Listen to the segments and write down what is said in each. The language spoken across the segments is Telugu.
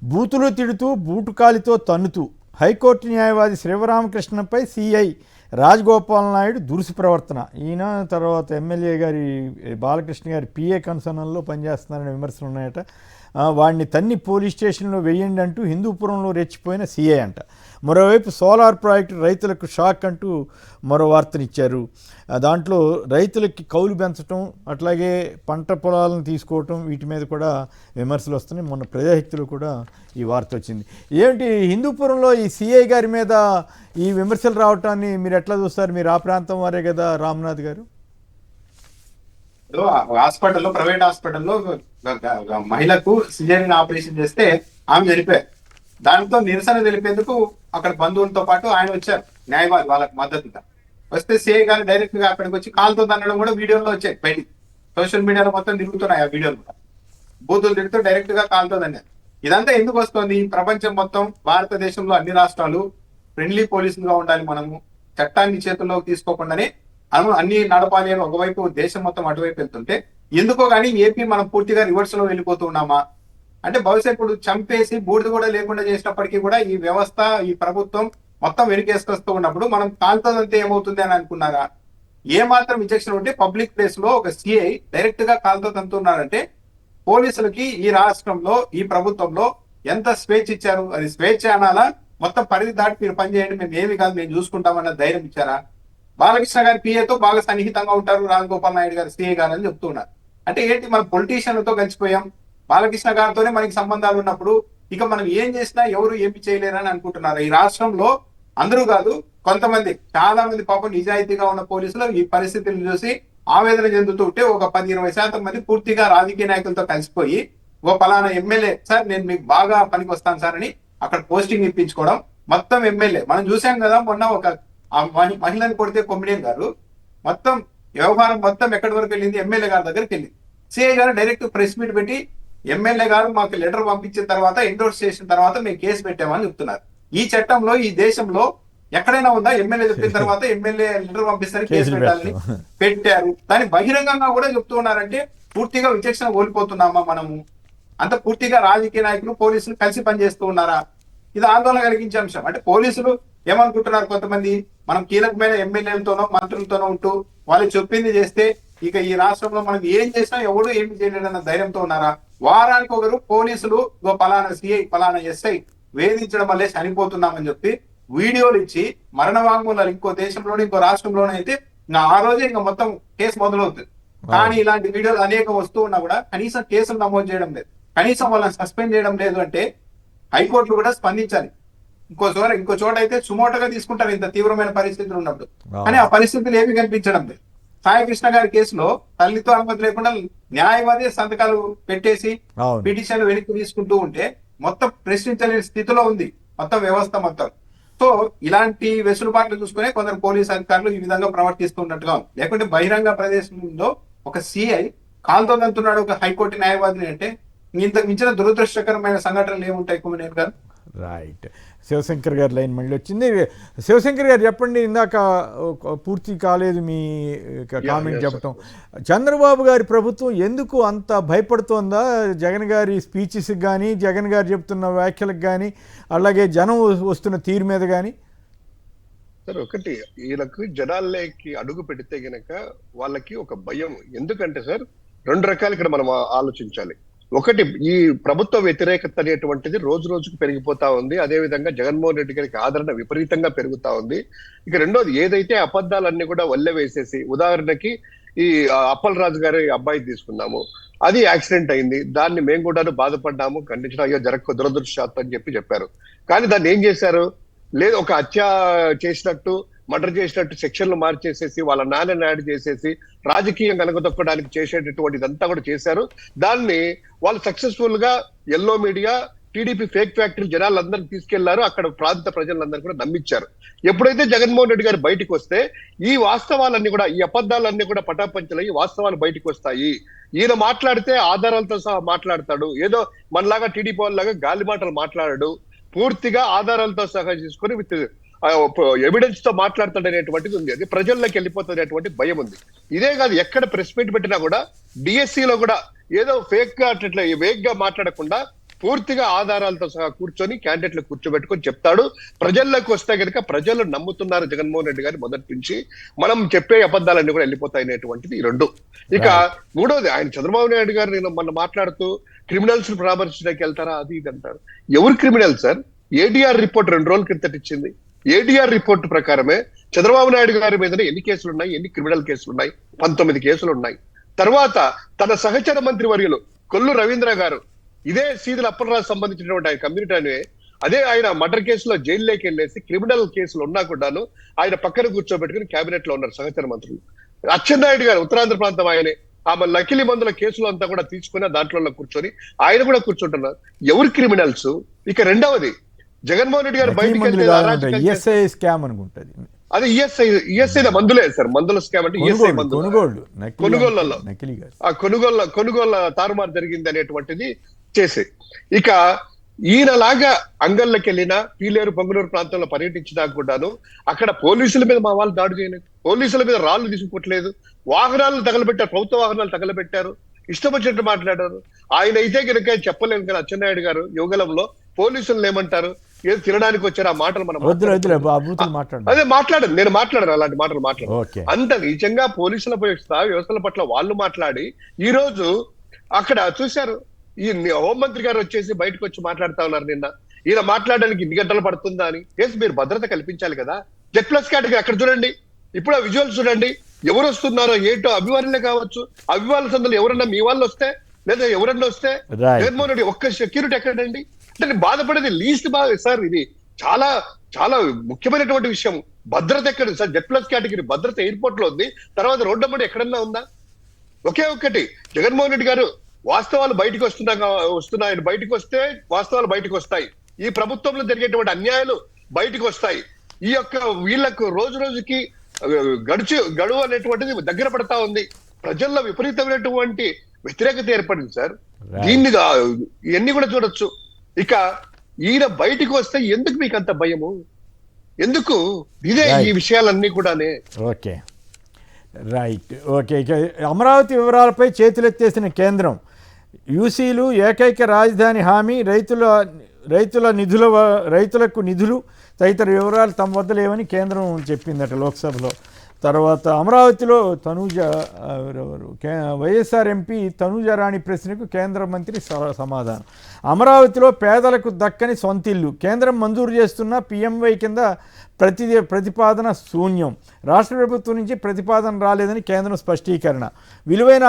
బూతులు తిడుతూ బూటుకాలితో తన్నుతూ హైకోర్టు న్యాయవాది శివరామకృష్ణపై సిఐ రాజగోపాల్ నాయుడు దురుసు ప్రవర్తన. ఈయన తర్వాత ఎమ్మెల్యే గారి బాలకృష్ణ గారి పిఏ కన్సర్న్లో పనిచేస్తున్నారనే విమర్శలు ఉన్నాయట. వాడిని తన్ని పోలీస్ స్టేషన్లో వేయండి అంటూ హిందూపురంలో రెచ్చిపోయిన సిఐ అంట. మరోవైపు సోలార్ ప్రాజెక్టు రైతులకు షాక్ అంటూ మరో వార్తనిచ్చారు. దాంట్లో రైతులకి కౌలు పెంచడం, అట్లాగే పంట పొలాలను తీసుకోవటం, వీటి మీద కూడా విమర్శలు వస్తున్నాయి. మొన్న ప్రజాహితులు కూడా ఈ వార్త వచ్చింది. ఏమిటి హిందూపురంలో ఈ సిఐ గారి మీద ఈ విమర్శలు రావటాన్ని మీరు ఎట్లా చూస్తారు? మీరు ఆ ప్రాంతం వారే కదా రామ్నాథ్ గారు. హాస్పిటల్లో, ప్రైవేట్ హాస్పిటల్లో మహిళకు సిజేరియన్ ఆపరేషన్ చేస్తే ఆమె చనిపోయారు. దాంతో నిరసన తెలిపేందుకు అక్కడ బంధువులతో పాటు ఆయన వచ్చారు, న్యాయవాది వాళ్ళకి మద్దతుగా. వస్తే సిఐ గారు డైరెక్ట్ గా అక్కడికి వచ్చి కాలుతో అనడం కూడా వీడియోలో వచ్చాయి బయటికి. సోషల్ మీడియాలో మొత్తం తిరుగుతున్నాయి ఆ వీడియోలు కూడా. బూతులు తిరుగుతూ డైరెక్ట్ గా కాలుతో అన్నారు. ఇదంతా ఎందుకు వస్తుంది? ప్రపంచం మొత్తం, భారతదేశంలో అన్ని రాష్ట్రాలు ఫ్రెండ్లీ పోలీసులుగా ఉండాలి, మనము చట్టాన్ని చేతుల్లోకి తీసుకోకుండానే అన్ని నడపాలి అని ఒకవైపు దేశం మొత్తం అటువైపు వెళ్తుంటే, ఎందుకో కానీ ఏపీ మనం పూర్తిగా రివర్స్ లో వెళ్ళిపోతున్నామా అంటే, బహుశా ఇప్పుడు చంపేసి బూడిద కూడా లేకుండా చేసినప్పటికీ కూడా ఈ వ్యవస్థ, ఈ ప్రభుత్వం మొత్తం వెనుకేసుకొస్తూ ఉన్నప్పుడు మనం కాలుతోదంతే ఏమవుతుంది అని అనుకున్నారా? ఏ మాత్రం విచక్షణ ఉంటే పబ్లిక్ ప్లేస్ లో ఒక సిఐ డైరెక్ట్ గా కాలుతో తంతున్నారంటే, పోలీసులకి ఈ రాష్ట్రంలో, ఈ ప్రభుత్వంలో ఎంత స్వేచ్ఛ ఇచ్చారు? అది స్వేచ్ఛ అనాలా? మొత్తం పరిధి దాటి మీరు పనిచేయండి, మేము ఏమి కాదు, మేము చూసుకుంటామన్న ధైర్యం ఇచ్చారా? బాలకృష్ణ గారి పిఏతో బాగా సన్నిహితంగా ఉంటారు రాజగోపాల్ నాయుడు గారు, సిఐ గారు అని చెప్తున్నారు. అంటే ఏంటి, మనం పొలిటీషియన్లతో కలిసిపోయాం, బాలకృష్ణ గారితోనే మనకి సంబంధాలు ఉన్నప్పుడు ఇక మనం ఏం చేసినా ఎవరు ఏమి చేయలేరని అనుకుంటున్నారు. ఈ రాష్ట్రంలో అందరూ కాదు, కొంతమంది, చాలా మంది పాపం నిజాయితీగా ఉన్న పోలీసులు ఈ పరిస్థితులను చూసి ఆవేదన చెందుతూ ఉంటే ఒక 10-20% మంది పూర్తిగా రాజకీయ నాయకులతో కలిసిపోయి ఓ పలానా ఎమ్మెల్యే సార్ నేను మీకు బాగా పనికి వస్తాను సార్ అని అక్కడ పోస్టింగ్ ఇప్పించుకోవడం. మొత్తం ఎమ్మెల్యే మనం చూసాం కదా, మొన్న ఒక మహిళని కొడితే కొమ్మిడియన్ గారు మొత్తం వ్యవహారం మొత్తం ఎక్కడి వరకు వెళ్ళింది? ఎమ్మెల్యే గారి దగ్గరికి వెళ్ళింది. సిఐ గారు డైరెక్ట్ ప్రెస్ మీట్ పెట్టి ఎమ్మెల్యే గారు మాకు లెటర్ పంపించిన తర్వాత, ఎండోర్స్ చేసిన తర్వాత మేము కేసు పెట్టామని చెప్తున్నారు. ఈ చట్టంలో, ఈ దేశంలో ఎక్కడైనా ఉందా? ఎమ్మెల్యే చెప్పిన తర్వాత ఎమ్మెల్యే లెటర్ పంపిస్తారు కేసు పెట్టాలని పెట్టారు. దాన్ని బహిరంగంగా కూడా చెప్తూ ఉన్నారంటే పూర్తిగా విచక్షణ కోల్పోతున్నామా మనము? అంత పూర్తిగా రాజకీయ నాయకులు, పోలీసులు కలిసి పనిచేస్తూ ఉన్నారా? ఇది ఆందోళన కలిగించే అంశం. అంటే పోలీసులు ఏమనుకుంటున్నారు, కొంతమంది మనం కీలకమైన ఎమ్మెల్యేలతోనో మంత్రులతోనో ఉంటూ వాళ్ళు చెప్పింది చేస్తే ఇక ఈ రాష్ట్రంలో మనం ఏం చేసినా ఎవడు ఏమి చేయలేదన్న ధైర్యంతో ఉన్నారా? వారానికి ఒకరు పోలీసులు పలానా సిఐ, పలానా ఎస్ఐ వేధించడం వల్లే చనిపోతున్నామని చెప్పి వీడియోలు ఇచ్చి మరణ వాంగ్మూలాలు ఇంకో దేశంలోనే, ఇంకో రాష్ట్రంలోనే అయితే ఆ రోజే ఇంకా మొత్తం కేసు మొదలవుతుంది. కానీ ఇలాంటి వీడియోలు అనేక వస్తూ ఉన్నా కూడా కనీసం కేసులు నమోదు చేయడం లేదు, కనీసం వాళ్ళని సస్పెండ్ చేయడం లేదు. అంటే హైకోర్టులు కూడా స్పందించాలి. ఇంకో చోట అయితే సుమోటగా తీసుకుంటారు ఇంత తీవ్రమైన పరిస్థితులు ఉన్నప్పుడు. కానీ ఆ పరిస్థితులు ఏమి కనిపించడం లేదు. సాయికృష్ణ గారి కేసులో తల్లితో అనుమతి లేకుండా న్యాయవాది సంతకాలు పెట్టేసి పిటిషన్లు వెనక్కి తీసుకుంటూ ఉంటే మొత్తం ప్రశ్నించలేని స్థితిలో ఉంది మొత్తం వ్యవస్థ మొత్తం. సో ఇలాంటి వెసులుబాట్లు చూసుకునే కొందరు పోలీసు అధికారులు ఈ విధంగా ప్రవర్తిస్తున్నట్టుగా ఉంది. లేకుంటే బహిరంగ ప్రదేశంలో ఒక సిఐ కాల్తో అంటున్నాడు ఒక హైకోర్టు న్యాయవాదిని అంటే ఇంతకు మించిన దురదృష్టకరమైన సంఘటనలు ఏముంటాయి కుమ్మనేని గారు? రైట్. శివశంకర్ గారి లైన్ మళ్ళీ వచ్చింది. శివశంకర్ గారు చెప్పండి, ఇందాక పూర్తి కాలేదు మీ కామెంట్ చెప్పటం. చంద్రబాబు గారి ప్రభుత్వం ఎందుకు అంత భయపడుతోందా జగన్ గారి స్పీచెస్కి కానీ, జగన్ గారు చెప్తున్న వ్యాఖ్యలకు కానీ, అలాగే జనం వస్తున్న తీరు మీద కానీ? సార్, ఒకటి, వీళ్ళకి జనాల్లోకి అడుగు పెడితే గనక వాళ్ళకి ఒక భయం. ఎందుకంటే సార్, రెండు రకాలు ఇక్కడ మనం ఆలోచించాలి. ఒకటి, ఈ ప్రభుత్వ వ్యతిరేకత అనేటువంటిది రోజు రోజుకు పెరిగిపోతా ఉంది. అదే విధంగా జగన్మోహన్ రెడ్డి గారికి ఆదరణ విపరీతంగా పెరుగుతా ఉంది. ఇక రెండోది, ఏదైతే అబద్ధాలన్నీ కూడా వల్లె వేసేసి, ఉదాహరణకి ఈ అప్పల్ రాజు గారి అబ్బాయి తీసుకున్నాము, అది యాక్సిడెంట్ అయింది, దాన్ని మేము కూడా బాధపడ్డాము, ఖండించడం, అయ్యో దురదృష్టశాత్తు అని చెప్పారు. కానీ దాన్ని ఏం చేశారు? లేదు, ఒక హత్య చేసినట్టు, మర్డర్ చేసినట్టు సెక్షన్లు మార్చేసేసి వాళ్ళ నాన్నని యాడ్ చేసేసి రాజకీయం కనకదొక్కడానికి చేసేటటువంటి ఇదంతా కూడా చేశారు. దాన్ని వాళ్ళు సక్సెస్ఫుల్ గా yellow media, TDP fake factory జనాలందరినీ తీసుకెళ్లారు. అక్కడ ప్రాంత ప్రజలందరూ కూడా నమ్మించారు. ఎప్పుడైతే జగన్మోహన్ రెడ్డి గారు బయటకు వస్తే ఈ వాస్తవాలన్నీ కూడా, ఈ అబద్ధాలన్నీ కూడా పటాపంచలయ్యి వాస్తవాలు బయటకు వస్తాయి. ఈయన మాట్లాడితే ఆధారాలతో సహా మాట్లాడతాడు, ఏదో మనలాగా టీడీపీ వాళ్ళలాగా గాలి మాటలు మాట్లాడాడు, పూర్తిగా ఆధారాలతో సహా తీసుకొని విత్ ఎవిడెన్స్ తో మాట్లాడతాడు అనేటువంటిది ఉంది. అది ప్రజల్లోకి వెళ్ళిపోతుంది అనేటువంటి భయం ఉంది. ఇదే కాదు, ఎక్కడ ప్రెస్ మీట్ పెట్టినా కూడా డిఎస్సిలో కూడా ఏదో ఫేక్ గా అట్లా వేగ్ గా మాట్లాడకుండా పూర్తిగా ఆధారాలతో సహా కూర్చొని క్యాండిడేట్లు కూర్చోబెట్టుకొని చెప్తాడు. ప్రజల్లోకి వస్తే కనుక ప్రజలు నమ్ముతున్నారు జగన్మోహన్ రెడ్డి గారి మొదటి నుంచి, మనం చెప్పే అబద్ధాలన్నీ కూడా వెళ్ళిపోతాయి అనేటువంటిది ఈ రెండు. ఇక మూడోది, ఆయన చంద్రబాబు నాయుడు గారు నేను మొన్న మాట్లాడుతూ క్రిమినల్స్ పరామర్శించడానికి వెళ్తారా అది ఇది అంటారు. ఎవరు క్రిమినల్ సార్? ఏడీఆర్ రిపోర్ట్ 2 రోజుల క్రితం ఇచ్చింది. ఏడీఆర్ రిపోర్ట్ ప్రకారమే చంద్రబాబు నాయుడు గారి మీద ఎన్ని కేసులు ఉన్నాయి, ఎన్ని క్రిమినల్ కేసులు ఉన్నాయి? 19 కేసులు ఉన్నాయి. తర్వాత తన సహచర మంత్రి వర్యులు కొల్లు రవీంద్ర గారు ఇదే సీదుల అప్పలరాజు సంబంధించినటువంటి ఆయన కమ్యూనిటీ అని, అదే ఆయన మర్డర్ కేసులో జైల్లోకి వెళ్ళేసి క్రిమినల్ కేసులు ఉన్నా కూడాను ఆయన పక్కన కూర్చోబెట్టుకుని కేబినెట్ లో ఉన్నారు సహచర మంత్రులు. అచ్చెన్నాయుడు గారు ఉత్తరాంధ్ర ప్రాంతం ఆయనే, ఆమె నకిలీ మందుల కేసులు అంతా కూడా తీసుకుని దాంట్లో కూర్చొని ఆయన కూడా కూర్చుంటున్నారు. ఎవరు క్రిమినల్స్? ఇక రెండవది, జగన్మోహన్ రెడ్డి గారు బయటికి ఈఎస్ఐ స్కామ్ అనుకుంటది. అదే ఈఎస్ఐ మందులే సార్, మందుల స్కామ్ అంటే ఈఎస్ఐ మందులు కొనుగోళ్లలో ఆ కొనుగోళ్ల తారుమారు జరిగింది అనేటువంటిది చేసే. ఇక ఈయనలాగా అంగళ్ళకి వెళ్ళినా పీలేరు పొంగునూరు ప్రాంతంలో పర్యటించినా కూడాను అక్కడ పోలీసుల మీద మా వాళ్ళు దాడి చేయలేదు, పోలీసుల మీద రాళ్లు తీసుకుపోవట్లేదు, వాహనాలను తగలబెట్టారు, ప్రభుత్వ వాహనాలు తగలబెట్టారు, ఇష్టం వచ్చినట్టు మాట్లాడారు. ఆయన అయితే కనుక చెప్పలేను కానీ అచ్చెన్నాయుడు గారు యువగలంలో పోలీసులు ఏమంటారు, ఏదో తినడానికి వచ్చారు, ఆ మాటలు మనం అదే మాట్లాడను, నేను మాట్లాడను అలాంటి మాటలు మాట్లాడు. అంత నీచంగా పోలీసుల వ్యవస్థల పట్ల వాళ్ళు మాట్లాడి ఈ రోజు అక్కడ చూశారు. ఈ హోంమంత్రి గారు వచ్చేసి బయటకు వచ్చి మాట్లాడుతా ఉన్నారు నిన్న, ఈయన మాట్లాడడానికి 2 గంటలు పడుతుందా అని. మీరు భద్రత కల్పించాలి కదా. జెడ్+ కేటగిరీ అక్కడ చూడండి, ఇప్పుడు ఆ విజువల్స్ చూడండి, ఎవరు వస్తున్నారో ఏంటో, అభిమానులే కావచ్చు, అభిమానుల సందులో ఎవరన్నా మీ వాళ్ళు వస్తే లేదా ఎవరన్నా వస్తే జగన్మోహన్ రెడ్డి ఒక్క సెక్యూరిటీ ఎక్కడండి అంటే బాధపడేది లీస్ట్ బాగా సార్. ఇది చాలా చాలా ముఖ్యమైనటువంటి విషయం. భద్రత ఎక్కడ సార్? జెడ్+ కేటగిరీ భద్రత ఎయిర్పోర్ట్ లో ఉంది, తర్వాత రోడ్డు అమ్మడి ఎక్కడన్నా ఉందా? ఒకే ఒక్కటి, జగన్మోహన్ రెడ్డి గారు వాస్తవాలు బయటకు వస్తున్నాయి, బయటకు వస్తే వాస్తవాలు బయటకు వస్తాయి, ఈ ప్రభుత్వంలో జరిగేటువంటి అన్యాయాలు బయటకు వస్తాయి. ఈ యొక్క వీళ్లకు రోజు రోజుకి గడువు అనేటువంటిది దగ్గర పడతా ఉంది. ప్రజల్లో విపరీతమైనటువంటి వ్యతిరేకత ఏర్పడింది సార్. దీన్ని ఇవన్నీ కూడా చూడొచ్చు. ఇక ఈయన బయటికి వస్తే ఎందుకు మీకు అంత భయము? ఎందుకు? ఇదే ఈ విషయాలన్నీ కూడానే. Okay right. ఓకే, ఇక అమరావతి వివరాలపై చేతులెత్తేసిన కేంద్రం, యూసీలు, ఏకైక రాజధాని హామీ, రైతులకు నిధులు తదితర వివరాలు తమ వద్ద లేవని కేంద్రం చెప్పిందట లోక్సభలో. తర్వాత అమరావతిలో వైఎస్ఆర్ ఎంపీ తనూజ రాణి ప్రశ్నకు కేంద్ర మంత్రి సమాధానం. అమరావతిలో పేదలకు దక్కని సొంతిల్లు, కేంద్రం మంజూరు చేస్తున్న PMY కింద ప్రతిపాదన శూన్యం, రాష్ట్ర ప్రభుత్వం నుంచి ప్రతిపాదన రాలేదని కేంద్రం స్పష్టీకరణ. విలువైన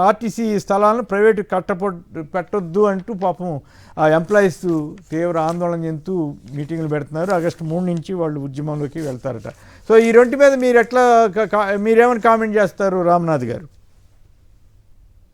ఆర్టీసీ స్థలాలను ప్రైవేటు పెట్టొద్దు అంటూ పాపం ఆ ఎంప్లాయీస్ తీవ్ర ఆందోళన చెందుతూ మీటింగులు పెడుతున్నారు. ఆగస్టు 3 నుంచి వాళ్ళు ఉద్యమంలోకి వెళ్తారట. సో ఈ రెంటి మీద మీరేమని కామెంట్ చేస్తారు రామ్నాథ్ గారు?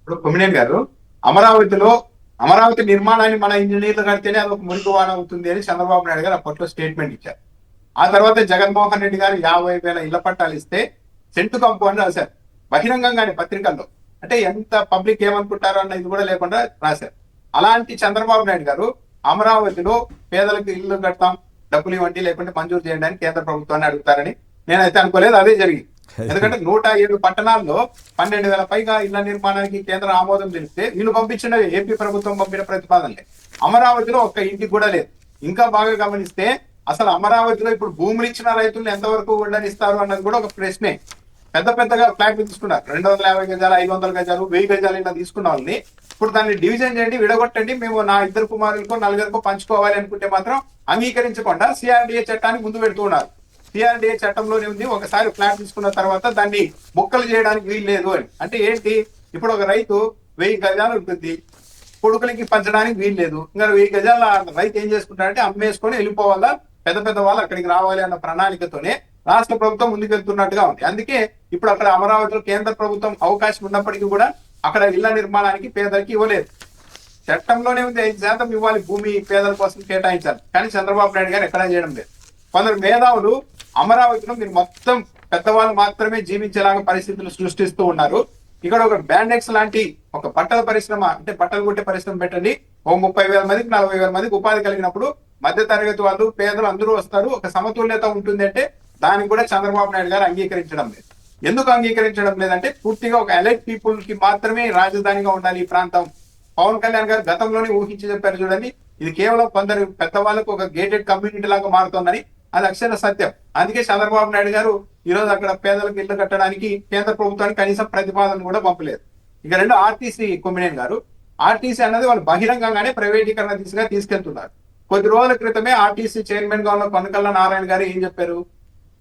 ఇప్పుడు కొమ్మినేని గారు, అమరావతి నిర్మాణాన్ని మన ఇంజనీర్లు కడితేనే అది ఒక మురికివాడ అవుతుంది అని చంద్రబాబు నాయుడు గారు అప్పట్లో స్టేట్మెంట్ ఇచ్చారు. ఆ తర్వాత జగన్మోహన్ రెడ్డి గారు 50,000 ఇళ్ల పట్టాలు ఇస్తే సెంటు కంపు అని రాశారు బహిరంగంగానే పత్రికల్లో. అంటే ఎంత పబ్లిక్ ఏమనుకుంటారో అన్న ఇది కూడా లేకుండా రాశారు. అలాంటి చంద్రబాబు నాయుడు గారు అమరావతిలో పేదలకు ఇల్లు కడతాం, డబ్బులు ఇవ్వండి లేకుంటే మంజూరు చేయడానికి కేంద్ర ప్రభుత్వాన్ని అడుగుతారని నేనైతే అనుకోలేదు. అదే జరిగింది. ఎందుకంటే 107 పట్టణాల్లో 12,000 పైగా ఇళ్ల నిర్మాణానికి కేంద్రం ఆమోదం తెలిస్తే వీళ్ళు పంపించిన ఏపీ ప్రభుత్వం పంపిన ప్రతిపాదనలే. అమరావతిలో ఒక్క ఇంటికి కూడా లేదు. ఇంకా బాగా గమనిస్తే అసలు అమరావతిలో ఇప్పుడు భూములు ఇచ్చిన రైతులను ఎంతవరకు ఉండనిస్తారు అన్నది కూడా ఒక ప్రశ్నే. పెద్దగా ఫ్లాట్లు తీసుకున్నారు, 250 గజాలు, 500 గజాలు, 1000 గజాలు ఇలా తీసుకున్న వాళ్ళని ఇప్పుడు దాన్ని డివిజన్ చేయండి, విడగొట్టండి, మేము నా 2 కుమారులకో 4 పంచుకోవాలి అనుకుంటే మాత్రం అంగీకరించకుండా CRDA చట్టాన్ని ముందు పెడుతూ ఉన్నారు. CRDA చట్టంలోనే ఉంది, ఒకసారి ఫ్లాట్ తీసుకున్న తర్వాత దాన్ని ముక్కలు చేయడానికి వీలు లేదు అని. అంటే ఏంటి? ఇప్పుడు ఒక రైతు 1000 గజాలు ఉంటుంది, కొడుకులకి పంచడానికి వీలు లేదు. ఇంకా 1000 గజాల రైతు ఏం చేసుకుంటారంటే అమ్మేసుకొని వెళ్ళిపోవాలా, పెద్ద వాళ్ళు అక్కడికి రావాలి అన్న ప్రణాళికతోనే రాష్ట్ర ప్రభుత్వం ముందుకెళ్తున్నట్టుగా ఉంది. అందుకే ఇప్పుడు అక్కడ అమరావతిలో కేంద్ర ప్రభుత్వం అవకాశం ఉన్నప్పటికీ కూడా అక్కడ ఇళ్ల నిర్మాణానికి పేదలకి ఇవ్వలేదు. చట్టంలోనే ఉంది 5% ఇవ్వాలి భూమి పేదల కోసం కేటాయించాలి, కానీ చంద్రబాబు నాయుడు గారు ఎక్కడా చేయడం లేదు. కొందరు మేధావులు అమరావతిలో మీరు మొత్తం పెద్దవాళ్ళు మాత్రమే జీవించేలాగా పరిస్థితులు సృష్టిస్తూ ఉన్నారు. ఇక్కడ ఒక బ్యాండెక్స్ లాంటి ఒక బట్టల పరిశ్రమ, అంటే బట్టలు కుట్టే పరిశ్రమ పెట్టండి, ఓ 30,000 మందికి 40,000 మందికి ఉపాధి కలిగినప్పుడు మధ్య తరగతి వాళ్ళు పేదలు అందరూ వస్తారు, ఒక సమతుల్యత ఉంటుంది. అంటే దానికి కూడా చంద్రబాబు నాయుడు గారు అంగీకరించడం లేదు. ఎందుకు అంగీకరించడం లేదంటే పూర్తిగా ఒక ఎలైట్ పీపుల్ కి మాత్రమే రాజధానిగా ఉండాలి ఈ ప్రాంతం, పవన్ కళ్యాణ్ గారు గతంలోనే ఊహించి చెప్పారు చూడండి, ఇది కేవలం కొందరు పెద్దవాళ్ళకు ఒక గేటెడ్ కమ్యూనిటీ లాగా మారుతోందని. అది అక్షర సత్యం. అందుకే చంద్రబాబు నాయుడు గారు ఈ రోజు అక్కడ పేదలకు ఇల్లు కట్టడానికి కేంద్ర ప్రభుత్వానికి కనీసం ప్రతిపాదన కూడా పంపలేదు. ఇక రెండు ఆర్టీసీ కొమ్మినేని గారు, ఆర్టీసీ అన్నది వాళ్ళు బహిరంగంగానే ప్రైవేటీకరణ దిశగా తీసుకెళ్తున్నారు. కొద్ది రోజుల క్రితమే ఆర్టీసీ చైర్మన్ గా ఉన్న కొనకళ్ళ నారాయణ గారు ఏం చెప్పారు,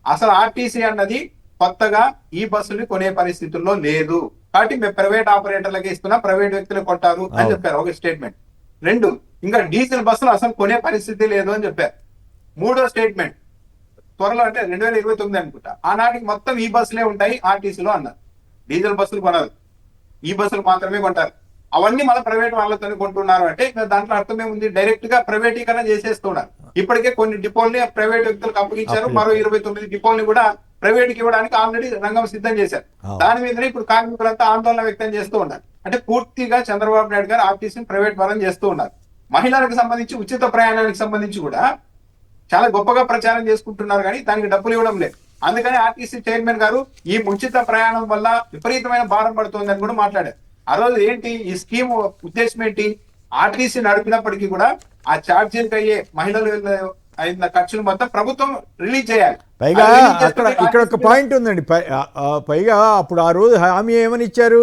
అసలు ఆర్టీసీ అన్నది కొత్తగా ఈ బస్సుల్ని కొనే పరిస్థితుల్లో లేదు, కాబట్టి మేము ప్రైవేట్ ఆపరేటర్లకి ఇస్తున్నా, ప్రైవేట్ వ్యక్తులు కొంటారు అని చెప్పారు ఒక స్టేట్మెంట్. రెండు, ఇంకా డీజిల్ బస్సులు అసలు కొనే పరిస్థితి లేదు అని చెప్పారు. మూడో స్టేట్మెంట్ త్వరలో అంటే 2029 అనుకుంటా, ఆనాటికి మొత్తం ఈ బస్సులే ఉంటాయి ఆర్టీసీలో అన్నారు. డీజిల్ బస్సులు కొనరు, ఈ బస్సులు మాత్రమే కొంటారు. అవన్నీ మళ్ళీ ప్రైవేట్ వాళ్ళతో కొంటున్నారు అంటే ఇంకా దాంట్లో అర్థమే ఉంది, డైరెక్ట్ గా ప్రైవేటీకరణ చేసేస్తున్నారు. ఇప్పటికే కొన్ని డిపోల్ని ప్రైవేట్ వ్యక్తులకు అప్పగించారు, మరో 29 డిపోల్ని కూడా ప్రైవేట్ కి ఇవ్వడానికి ఆల్రెడీ రంగం సిద్ధం చేశారు. దాని మీదనే ఇప్పుడు కార్మికులంతా ఆందోళన వ్యక్తం చేస్తూ ఉన్నారు. అంటే పూర్తిగా చంద్రబాబు నాయుడు గారు ఆర్టీసీని ప్రైవేట్ పరం చేస్తూ ఉన్నారు. మహిళలకు సంబంధించి ఉచిత ప్రయాణానికి సంబంధించి కూడా చాలా గొప్పగా ప్రచారం చేసుకుంటున్నారు, కానీ దానికి డబ్బులు ఇవ్వడం లేదు. అందుకని ఆర్టీసీ చైర్మన్ గారు ఈ ఉచిత ప్రయాణం వల్ల విపరీతమైన భారం పడుతుందని కూడా మాట్లాడారు. ఆ రోజు ఏంటి ఈ స్కీమ్ ఉద్దేశం ఏంటి, ఆర్టీసీ నడిపినప్పటికీ కూడా ఆ ఛార్జీలకు అయ్యే మహిళలు అయిన ఖర్చులు మొత్తం ప్రభుత్వం రిలీజ్ చేయాలి. పైగా ఇక్కడ ఒక పాయింట్ ఉందండి. పైగా అప్పుడు ఆ రోజు హామీ ఏమని ఇచ్చారు,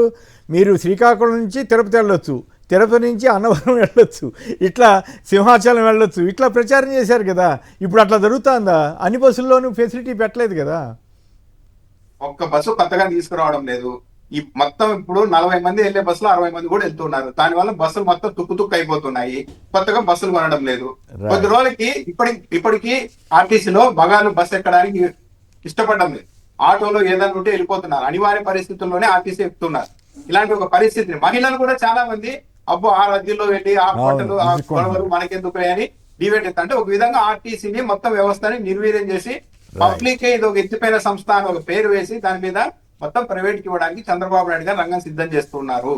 మీరు శ్రీకాకుళం నుంచి తిరుపతి వెళ్ళొచ్చు, తిరుపతి నుంచి అన్నవరం వెళ్ళొచ్చు, ఇట్లా సింహాచలం వెళ్ళొచ్చు, ఇట్లా ప్రచారం చేశారు కదా. ఇప్పుడు అట్లా జరుగుతుందా? అన్ని బస్సుల్లోనూ ఫెసిలిటీ పెట్టలేదు కదా. ఒక్క బస్సు కొత్తగా తీసుకురావడం లేదు. ఈ మొత్తం ఇప్పుడు 40 మంది వెళ్లే బస్సులు 60 మంది కూడా వెళ్తున్నారు. దానివల్ల బస్సులు మొత్తం తుక్కు అయిపోతున్నాయి. కొత్తగా బస్సులు కొనడం లేదు. కొద్ది రోజులకి ఇప్పటికి ఆర్టీసీలో మగాళ్ళు బస్సు ఎక్కడానికి ఇష్టపడడం లేదు. ఆటోలో ఏదైనా ఉంటే వెళ్ళిపోతున్నారు. అనివార్య పరిస్థితుల్లోనే ఆర్టీసీ ఎక్కుతున్నారు. ఇలాంటి ఒక పరిస్థితిని మహిళలు కూడా చాలా మంది అబ్బో ఆ రద్దీలో వెళ్ళి ఆ హోటలు ఆ గొడవలు మనకెందుకు అని డిబేట్ ఎత్తా అంటే ఒక విధంగా ఆర్టీసీని మొత్తం వ్యవస్థని నిర్వీర్యం చేసి పబ్లిక్ ఇది ఒక ఎత్తిపోయిన సంస్థ అని ఒక పేరు వేసి దాని మీద మొత్తం ప్రైవేట్ కి ఇవ్వడానికి చంద్రబాబు నాయుడు గారు రంగం సిద్ధం చేస్తున్నారు.